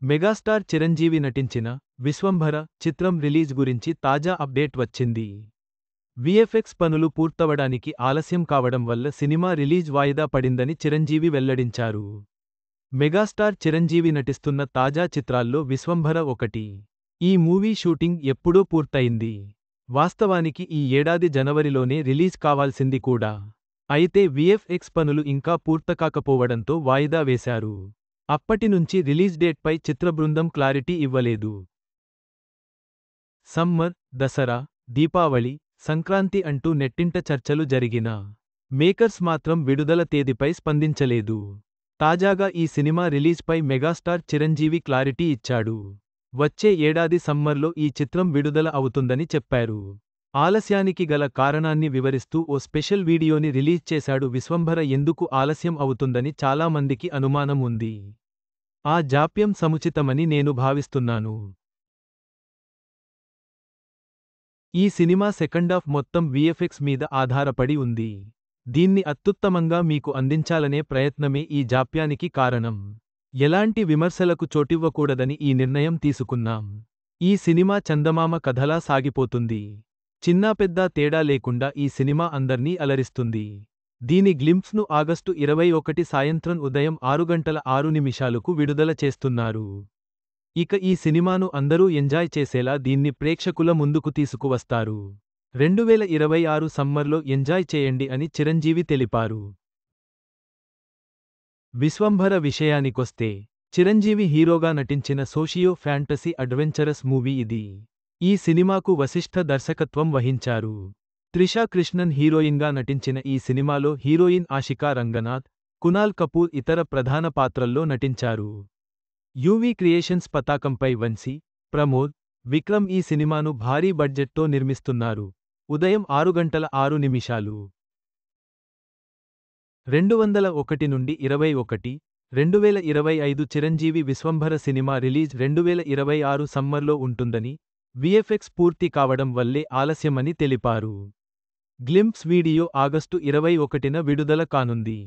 Megastar Chiranjeevi నటించిన విశ్వంభర చిత్రం release గురించి తాజా అప్డేట్ వచ్చింది. విఎఫ్ఎక్స్ పనులు పూర్తవడానికి ఆలస్యం కావడం వల్ల సినిమా రిలీజ్ వాయిదా పడిందని చిరంజీవి వెల్లడించారు. మెగాస్టార్ చిరంజీవి నటిస్తున్న తాజా చిత్రాల్లో విశ్వంభర ఒకటి. ఈ మూవీ షూటింగ్ ఎప్పుడో పూర్తయింది. వాస్తవానికి ఈ ఏడాది జనవరిలోనే రిలీజ్ కావాల్సింది కూడా. అయితే విఎఫ్ఎక్స్ పనులు ఇంకా పూర్తకాకపోవడంతో వాయిదా వేశారు. అప్పటినుంచి రిలీజ్ డేట్పై చిత్రబృందం క్లారిటీ ఇవ్వలేదు. సమ్మర్, దసరా, దీపావళి, సంక్రాంతి అంటూ నెట్టింట చర్చలు జరిగినా మేకర్స్ మాత్రం విడుదల తేదీపై స్పందించలేదు. తాజాగా ఈ సినిమా రిలీజ్పై మెగాస్టార్ చిరంజీవి క్లారిటీ ఇచ్చాడు. వచ్చే ఏడాది సమ్మర్లో ఈ చిత్రం విడుదల అవుతుందని చెప్పారు. ఆలస్యానికి గల కారణాన్ని వివరిస్తూ ఓ స్పెషల్ వీడియోని రిలీజ్ చేశాడు. విశ్వంభర ఎందుకు ఆలస్యం అవుతుందని చాలామందికి అనుమానం ఉంది. ఆ జాప్యం సముచితమని నేను భావిస్తున్నాను. ఈ సినిమా సెకండాఫ్ మొత్తం విఎఫ్ఎక్స్ మీద ఆధారపడి ఉంది. దీన్ని అత్యుత్తమంగా మీకు అందించాలనే ప్రయత్నమే ఈ జాప్యానికి కారణం. ఎలాంటి విమర్శలకు చోటివ్వకూడదని ఈ నిర్ణయం తీసుకున్నాం. ఈ సినిమా చందమామ కథలా సాగిపోతుంది. చిన్నాపెద్దా తేడా లేకుండా ఈ సినిమా అందర్నీ అలరిస్తుంది. దీని గ్లింప్స్ను ఆగస్టు 21 సాయంత్రం ఉదయం 6:06 విడుదల చేస్తున్నారు. ఇక ఈ సినిమాను అందరూ ఎంజాయ్ చేసేలా దీన్ని ప్రేక్షకుల ముందుకు తీసుకువస్తారు. 2026 సమ్మర్లో ఎంజాయ్ చేయండి అని చిరంజీవి తెలిపారు. విశ్వంభర విషయానికొస్తే చిరంజీవి హీరోగా నటించిన సోషియో ఫ్యాంటసీ అడ్వెంచరస్ మూవీ ఇది. ఈ సినిమాకు వశిష్ఠ దర్శకత్వం వహించారు. త్రిషా కృష్ణన్ హీరోయిన్గా నటించిన ఈ సినిమాలో హీరోయిన్ ఆషికా రంగనాథ్, కునాల్ కపూర్ ఇతర ప్రధాన పాత్రల్లో నటించారు. యూవీ క్రియేషన్స్ పతాకంపై వంశీ, ప్రమోద్, విక్రమ్ ఈ సినిమాను భారీ బడ్జెట్తో నిర్మిస్తున్నారు. ఉదయం 6:06 2001 నుండి 21, 2025 చిరంజీవి విశ్వంభర సినిమా రిలీజ్ 2026 సమ్మర్లో ఉంటుందని, విఎఫ్ఎక్స్ పూర్తి కావడం వల్లే ఆలస్యమని తెలిపారు. గ్లింప్స్ వీడియో ఆగస్టు 21న విడుదల కానుంది.